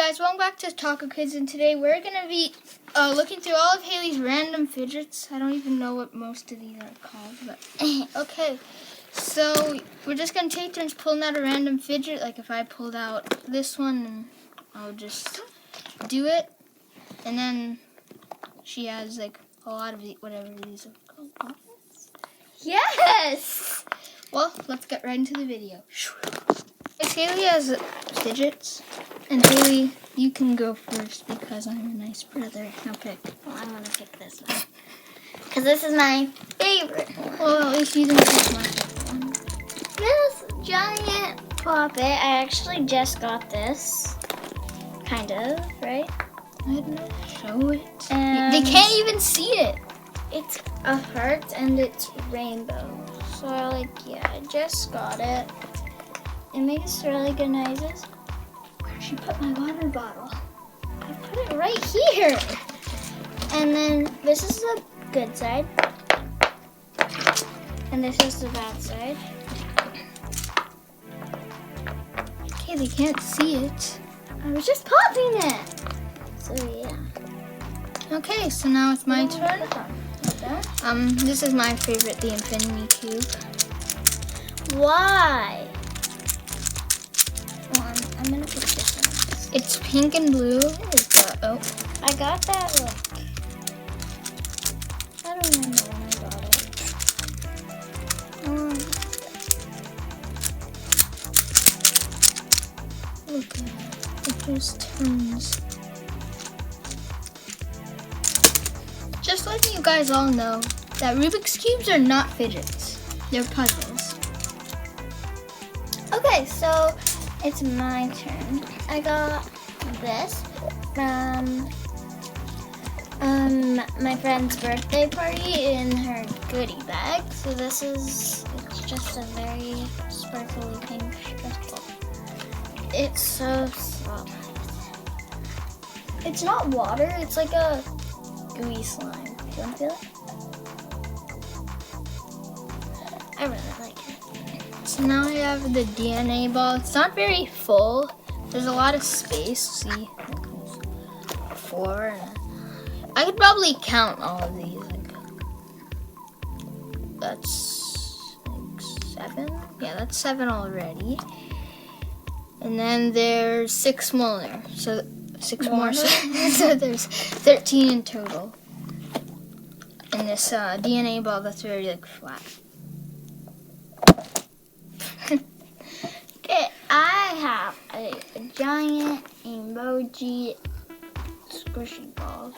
guys, welcome back to Taco Kids, and today we're going to be looking through all of Hailey's random fidgets. I don't even know what most of these are called, but okay. So we're just going to take turns pulling out a random fidget. Like if I pulled out this one, and I'll just do it. And then she has like a lot of whatever these are called. Yes! Well, let's get right into the video. Hailey has fidgets. And Hailey, you can go first because I'm a nice brother. Now pick. Well, I'm going to pick this one. Because this is my favorite one. Well, at least you didn't pick my favorite one. This giant puppet. I actually just got this. Kind of, right? I don't know. Show it. And they can't even see it. It's a heart and it's rainbow. So, I just got it. It makes really good noises. She put my water bottle. I put it right here. And then this is the good side. And this is the bad side. Okay, they can't see it. I was just popping it. So yeah. Okay, so now it's my turn. This is my favorite, the infinity cube. Why? I'm gonna put this one. It's pink and blue. Oh. I got that look. I don't remember when I got it. Look at it. It just turns. Just letting you guys all know that Rubik's Cubes are not fidgets. They're puzzles. Okay, so it's my turn. I got this from my friend's birthday party in her goodie bag. So it's just a very sparkly pink crystal. It's so soft. It's not water, it's like a gooey slime. Do you want to feel it? I really like it. So now I have the DNA ball. It's not very full. There's a lot of space. See, 4. I could probably count all of these. That's 7. Yeah, that's 7 already. And then there's 6 more. So 6 more. So there's 13 in total. And this DNA ball that's very flat. Okay, I have a giant emoji squishy ball.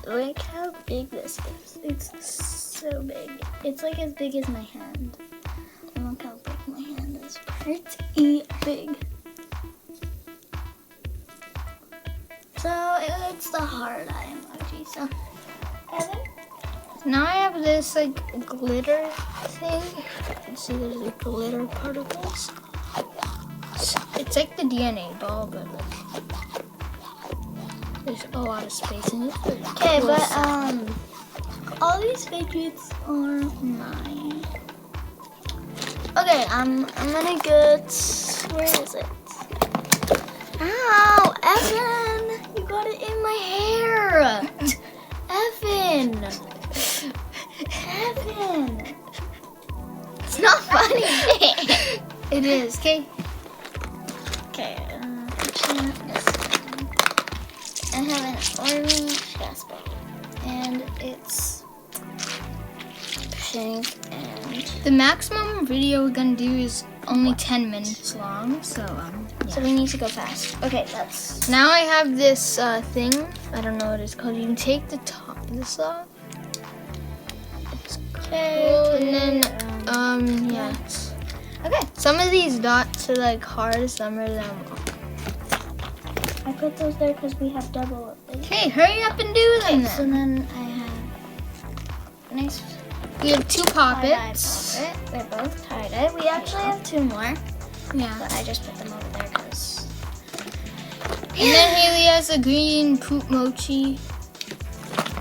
Look how big this is. It's so big. It's like as big as my hand. And look how big my hand is. Pretty big. So it's the hard eye emoji. So, Evan? Now I have this glitter thing. You can see there's glitter particles. It's like the DNA ball, but there's a lot of space in it. Okay, but all these fidgets are mine. Okay, I'm gonna get. Where is it? Ow, Evan! You got it in my hair. Evan. Evan! It's not funny. It is. Okay. Okay, I have an orange gas bottle, and it's pink, and The maximum video we're gonna do is only 10 minutes long, so so we need to go fast. Okay, that's Now I have this thing. I don't know what it's called. You can take the top of this off. okay. And then yeah. Okay, Some of these dots are hard. Some of them. I put those there because we have double of these. Okay, hurry up and do them So then. then I have nice We have 2 tie-dye poppets. poppet. They're both tie-dye. We actually have 2 more, Yeah. but I just put them over there because. And then Hailey has a green poop mochi.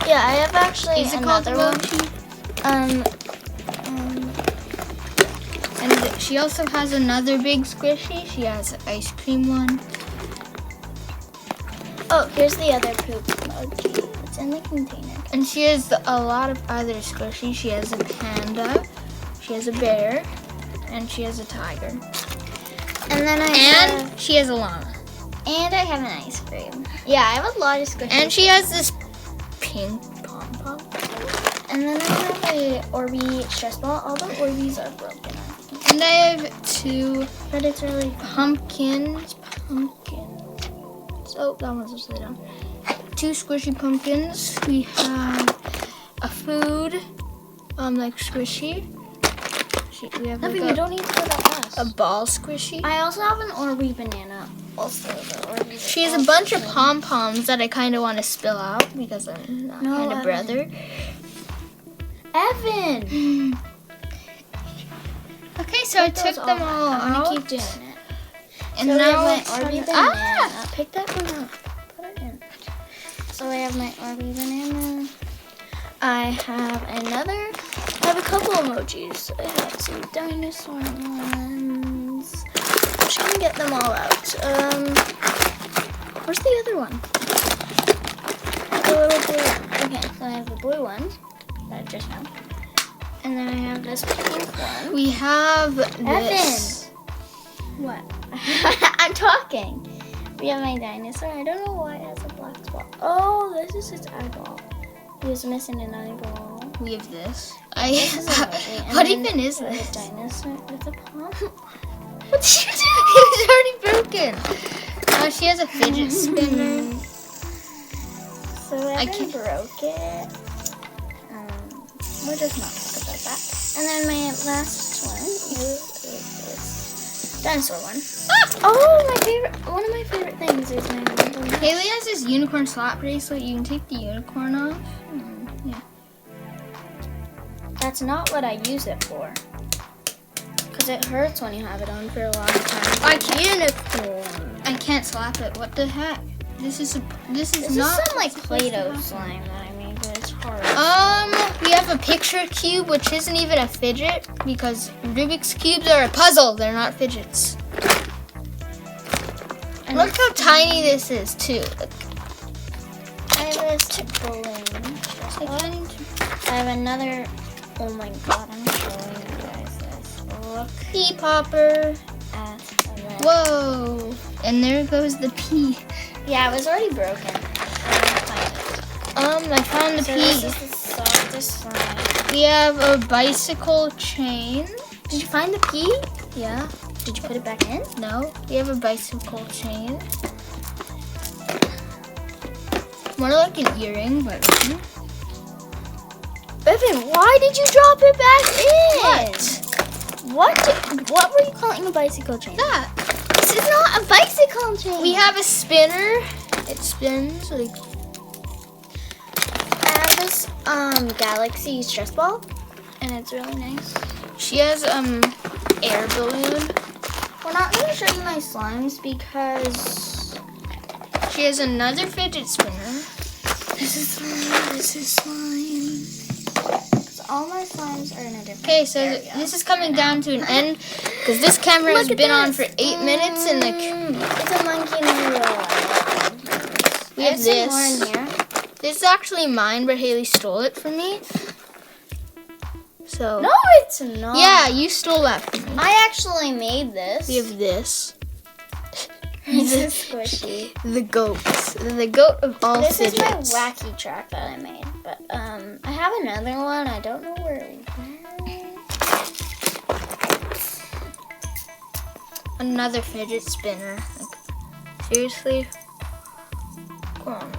Yeah, I have actually Is it called another one. mochi? And She also has another big squishy. She has an ice cream one. Oh, here's the other poop emoji. It's in the container. And she has a lot of other squishies. She has a panda, she has a bear, and she has a tiger. And then she has a llama. And I have an ice cream. Yeah, I have a lot of squishies. And she has this pink pom-pom. And then I have a Orbeez stress ball. All the Orbeez are broken. And I have 2 But it's really pumpkins. Oh, that one's upside down. 2 squishy pumpkins. We have a food, like squishy. We have like we don't need to go that fast. a ball squishy. I also have an Orbeez banana. Also, the Orbeez. She has a bunch of pom-poms that I kind of want to spill out because I'm not kind of brother. Evan! Okay, so I took them all out. I'm going to keep doing it. And so now I have my Orbeez banana. Pick that one up. Put it in. So I have my Orbeez banana. I have a couple emojis. I have some dinosaur ones. I'm just gonna get them all out. Where's the other one? The little blue one. Okay, so I have the blue one that I just found. And then I have this pink one. We have this. Evan! What? I'm talking. We have my dinosaur. I don't know why it has a black spot. Oh, this is his eyeball. He was missing an eyeball. We have this. This is emoji. What even is A this? dinosaur with a palm. What did you do? It's already broken. She has a fidget spinner. So Evan broke it. We'll just not talk about that. And then my last one is this dinosaur one. Ah! Oh, one of my favorite things is my little nut. Hailey has this unicorn slap bracelet. You can take the unicorn off. Yeah. That's not what I use it for. Because it hurts when you have it on for a long time. Unicorn. I can't slap it. What the heck? This is This is not some like Play-Doh slime that I made, but it's hard. We have a picture cube, which isn't even a fidget because Rubik's cubes are a puzzle. They're not fidgets. And look how tiny this is too. I have this balloon. I have another. Oh my god! I'm showing you guys this. Look. Pea popper. At Whoa! And there goes the pea. Yeah, it was already broken. I found the So pea. this is the softest slime. We have a bicycle chain. Did you find the pea? Yeah. Did you put it back in? No. We have a bicycle chain. More like an earring, but. Evan, why did you drop it back in? What? What were you calling a bicycle chain? That. This is not a bicycle chain. We have a spinner. It spins like. I have this Galaxy stress ball, and it's really nice. She has air balloon. We're not going to show you my slimes because She has another fidget spinner. this is slime. This is slime. Because all my slimes are in a different Okay, so area. this is coming down to an end because this camera has Look at been on this. for 8 minutes and like It's a monkey noodle. we have some more this. in here. This is actually mine, but Hailey stole it from me. So No, it's not. yeah, you stole that from me. I actually made this. We have this. This is squishy. The goats. The goat of all This fidgets. is my wacky track that I made. But I have another one. I don't know where it went. Another fidget spinner. Like, seriously? Come on.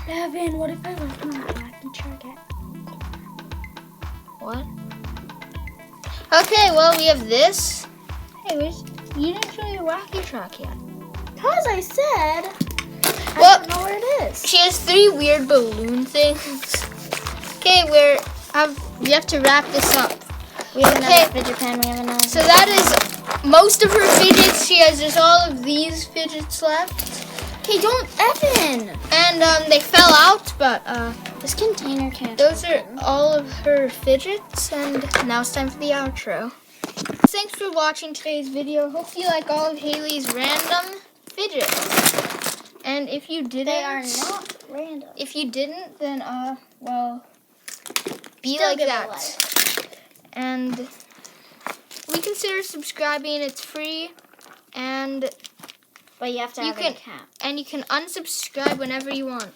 Evan, what if I left my wacky track at? What? Okay, well, we have this. Hey, you didn't show your wacky track yet. Because I said, I Well, don't know where it is. she has 3 weird balloon things. Okay, we have to wrap this up. We have Okay. another fidget pen. We have another. So that is most of her fidgets. She has just all of these fidgets left. Okay, don't, Evan. And they fell out, but This container can't. those are all of her fidgets. And now it's time for the outro. Thanks for watching today's video. Hope you like all of Hailey's random fidgets. And And if you didn't, They are not random. if you didn't, then well, be Still like give it a that. like. And reconsider subscribing. It's free, and But you have to have an account. you can unsubscribe whenever you want.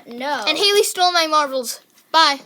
No. And Hailey stole my marbles. Bye.